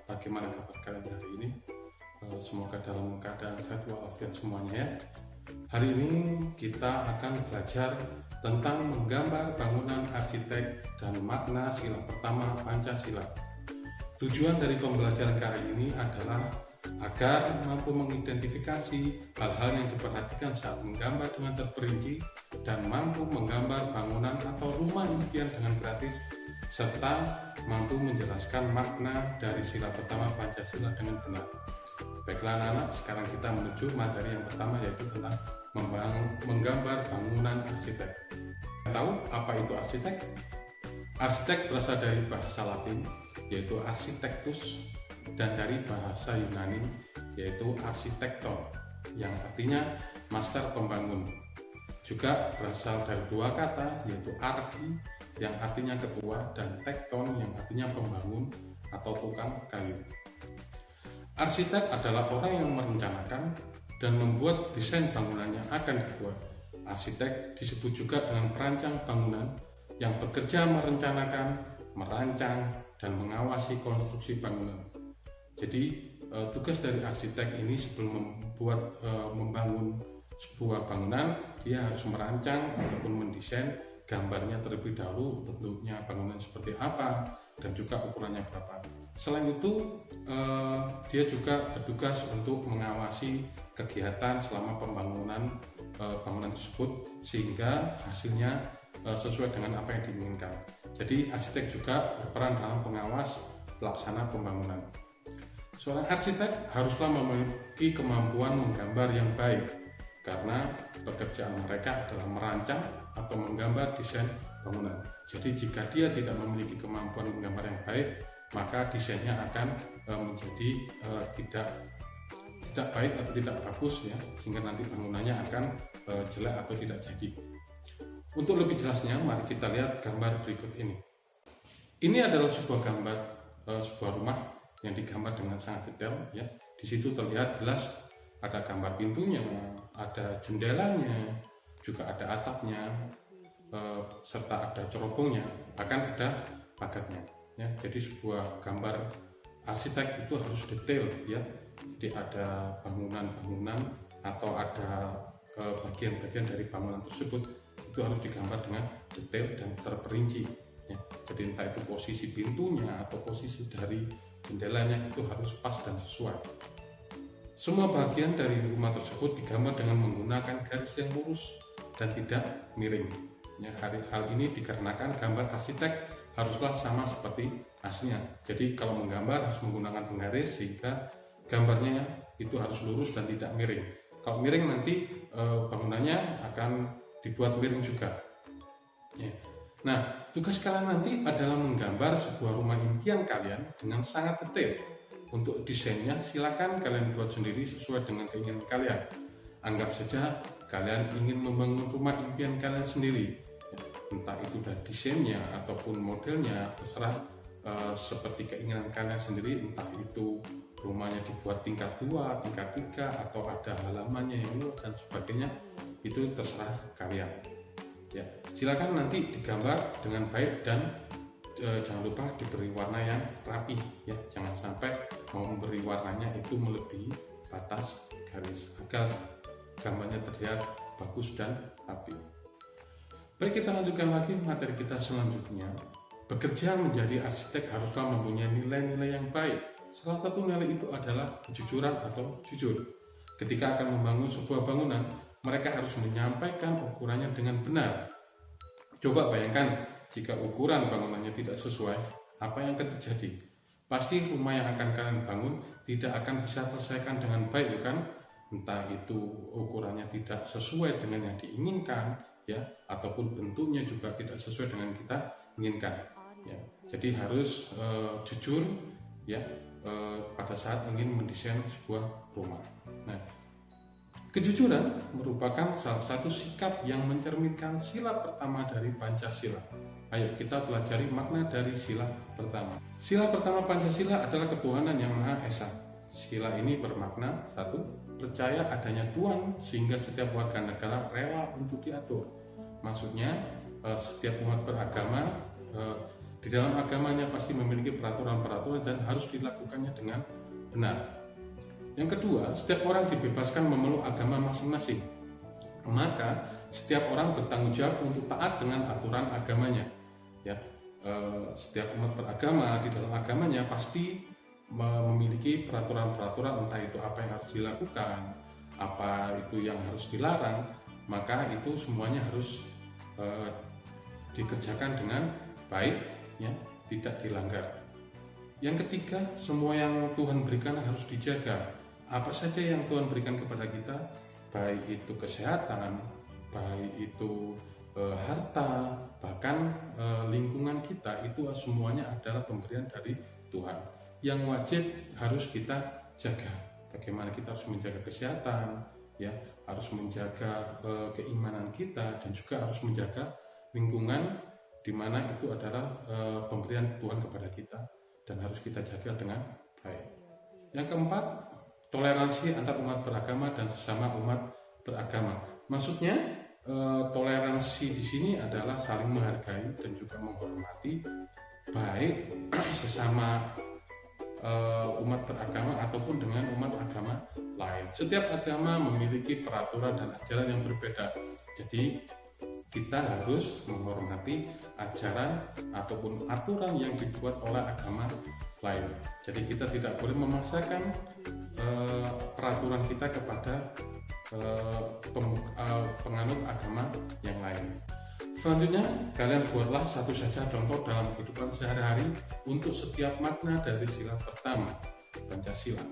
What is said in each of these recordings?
bagaimana kabar kalian hari ini? Semoga dalam keadaan sehat walafiat semuanya ya. Hari ini kita akan belajar tentang menggambar bangunan arsitek dan makna sila pertama Pancasila. Tujuan dari pembelajaran kali ini adalah agar mampu mengidentifikasi hal-hal yang diperhatikan saat menggambar dengan terperinci dan mampu menggambar bangunan atau rumah impian dengan kreatif, serta mampu menjelaskan makna dari sila pertama Pancasila dengan benar. Baiklah anak-anak, sekarang kita menuju materi yang pertama, yaitu tentang menggambar bangunan arsitek. Tahu apa itu arsitek? Arsitek berasal dari bahasa Latin, yaitu architectus, dan dari bahasa Yunani, yaitu arsitekton, yang artinya master pembangun. Juga berasal dari dua kata, yaitu archi, yang artinya ketua, dan tekton, yang artinya pembangun atau tukang kayu. Arsitek adalah orang yang merencanakan dan membuat desain bangunan yang akan dibuat. Arsitek disebut juga dengan perancang bangunan yang bekerja merencanakan, merancang, dan mengawasi konstruksi bangunan. Jadi tugas dari arsitek ini sebelum membangun sebuah bangunan, dia harus merancang ataupun mendesain gambarnya terlebih dahulu, bentuknya bangunan seperti apa dan juga ukurannya berapa. Selain itu, dia juga bertugas untuk mengawasi kegiatan selama pembangunan bangunan tersebut sehingga hasilnya sesuai dengan apa yang diinginkan. Jadi arsitek juga berperan dalam pengawas pelaksana pembangunan. Seorang arsitek haruslah memiliki kemampuan menggambar yang baik, karena pekerjaan mereka adalah merancang atau menggambar desain bangunan. Jadi jika dia tidak memiliki kemampuan menggambar yang baik, maka desainnya akan menjadi tidak baik atau tidak bagus ya, sehingga nanti bangunannya akan jelek atau tidak jadi. Untuk lebih jelasnya, mari kita lihat gambar berikut ini. Ini adalah sebuah gambar sebuah rumah yang digambar dengan sangat detail ya. Di situ terlihat jelas ada gambar pintunya, ada jendelanya, juga ada atapnya, serta ada cerobongnya, bahkan ada pagarnya. Ya, jadi sebuah gambar arsitek itu harus detail ya. Jadi ada bangunan-bangunan atau ada bagian-bagian dari bangunan tersebut itu harus digambar dengan detail dan terperinci. Ya. Jadi entah itu posisi pintunya atau posisi dari jendelanya itu harus pas dan sesuai. Semua bagian dari rumah tersebut digambar dengan menggunakan garis yang lurus dan tidak miring. Ya, hal ini dikarenakan gambar arsitek haruslah sama seperti aslinya. Jadi kalau menggambar harus menggunakan penggaris sehingga gambarnya itu harus lurus dan tidak miring. Kalau miring nanti bangunannya akan dibuat miring juga. Ya. Nah, tugas kalian nanti adalah menggambar sebuah rumah impian kalian dengan sangat detail. Untuk desainnya silakan kalian buat sendiri sesuai dengan keinginan kalian. Anggap saja kalian ingin membangun rumah impian kalian sendiri. Entah itu dari desainnya ataupun modelnya, terserah seperti keinginan kalian sendiri. Entah itu rumahnya dibuat tingkat 2, tingkat 3, atau ada halamannya yang luas dan sebagainya, itu terserah kalian. Ya, silakan nanti digambar dengan baik dan jangan lupa diberi warna yang rapi ya. Jangan sampai mau memberi warnanya itu melebihi batas garis agar gambarnya terlihat bagus dan rapi. Baik, kita lanjutkan lagi materi kita selanjutnya. Bekerja menjadi arsitek haruslah mempunyai nilai-nilai yang baik. Salah satu nilai itu adalah kejujuran atau jujur. Ketika akan membangun sebuah bangunan, mereka harus menyampaikan ukurannya dengan benar. Coba bayangkan jika ukuran bangunannya tidak sesuai, apa yang akan terjadi? Pasti rumah yang akan kalian bangun tidak akan bisa terselesaikan dengan baik, bukan? Entah itu ukurannya tidak sesuai dengan yang diinginkan, ya, ataupun bentuknya juga tidak sesuai dengan kita inginkan. Ya. Jadi harus jujur, ya, pada saat ingin mendesain sebuah rumah. Nah, kejujuran merupakan salah satu sikap yang mencerminkan sila pertama dari Pancasila. Ayo kita pelajari makna dari sila pertama. Sila pertama Pancasila adalah ketuhanan yang Maha Esa. Sila ini bermakna 1. Percaya adanya Tuhan sehingga setiap warga negara rela untuk diatur. Maksudnya setiap umat beragama Di dalam agamanya pasti memiliki peraturan-peraturan dan harus dilakukannya dengan benar. Yang kedua, setiap orang dibebaskan memeluk agama masing-masing. Maka setiap orang bertanggung jawab untuk taat dengan aturan agamanya. Ya, setiap umat beragama di dalam agamanya pasti memiliki peraturan-peraturan, entah itu apa yang harus dilakukan, apa itu yang harus dilarang, maka itu semuanya harus dikerjakan dengan baik, ya, tidak dilanggar. Yang ketiga, semua yang Tuhan berikan harus dijaga. Apa saja yang Tuhan berikan kepada kita, baik itu kesehatan, baik itu harta, bahkan lingkungan kita, itu semuanya adalah pemberian dari Tuhan yang wajib harus kita jaga. Bagaimana kita harus menjaga kesehatan, ya, harus menjaga keimanan kita, dan juga harus menjaga lingkungan di mana itu adalah pemberian Tuhan kepada kita dan harus kita jaga dengan baik. Yang keempat, toleransi antar umat beragama dan sesama umat beragama. Maksudnya toleransi di sini adalah saling menghargai dan juga menghormati baik sesama umat beragama ataupun dengan umat agama lain. Setiap agama memiliki peraturan dan ajaran yang berbeda. Jadi kita harus menghormati ajaran ataupun aturan yang dibuat oleh agama lain. Jadi kita tidak boleh memaksakan peraturan kita kepada penganut agama yang lain. Selanjutnya, kalian buatlah satu saja contoh dalam kehidupan sehari-hari untuk setiap makna dari sila pertama, Pancasila.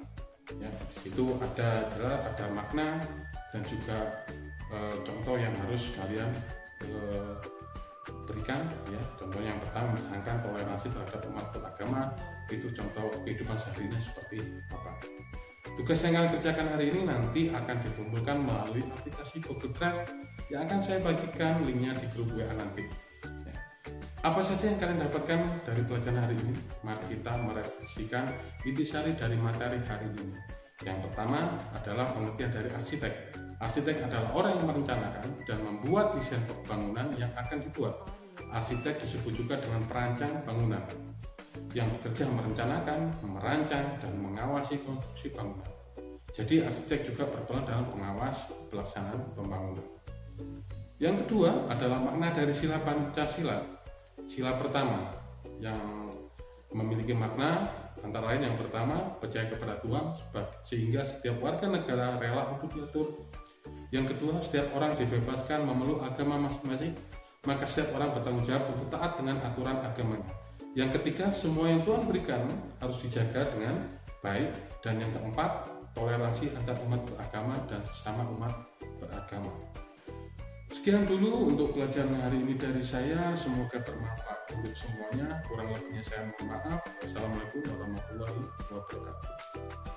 Ya, itu ada makna dan juga contoh yang harus kalian berikan. Ya, contoh yang pertama, misalkan toleransi terhadap umat beragama, itu contoh kehidupan sehari-harinya seperti apa. Tugas yang kalian kerjakan hari ini nanti akan dikumpulkan melalui aplikasi Google Drive yang akan saya bagikan linknya di grup WA nanti. Ya. Apa saja yang kalian dapatkan dari pelajaran hari ini? Mari kita merefleksikan intisari dari materi hari ini. Yang pertama adalah pengertian dari arsitek. Arsitek adalah orang yang merencanakan dan membuat desain bangunan yang akan dibuat. Arsitek disebut juga dengan perancang bangunan, yang bekerja merencanakan, merancang, dan mengawasi konstruksi bangunan. Jadi arsitek juga berperan dalam pengawas pelaksanaan pembangunan. Yang kedua adalah makna dari sila Pancasila. Sila pertama yang memiliki makna antara lain yang pertama, percaya kepada Tuhan sehingga setiap warga negara rela untuk diatur. Yang kedua, setiap orang dibebaskan memeluk agama masing-masing, maka setiap orang bertanggung jawab untuk taat dengan aturan agamanya. Yang ketiga, semua yang Tuhan berikan harus dijaga dengan baik. Dan yang keempat, toleransi antar umat beragama dan sesama umat beragama. Sekian dulu untuk pelajaran hari ini dari saya. Semoga bermanfaat untuk semuanya. Kurang lebihnya saya mohon maaf. Wassalamualaikum warahmatullahi wabarakatuh.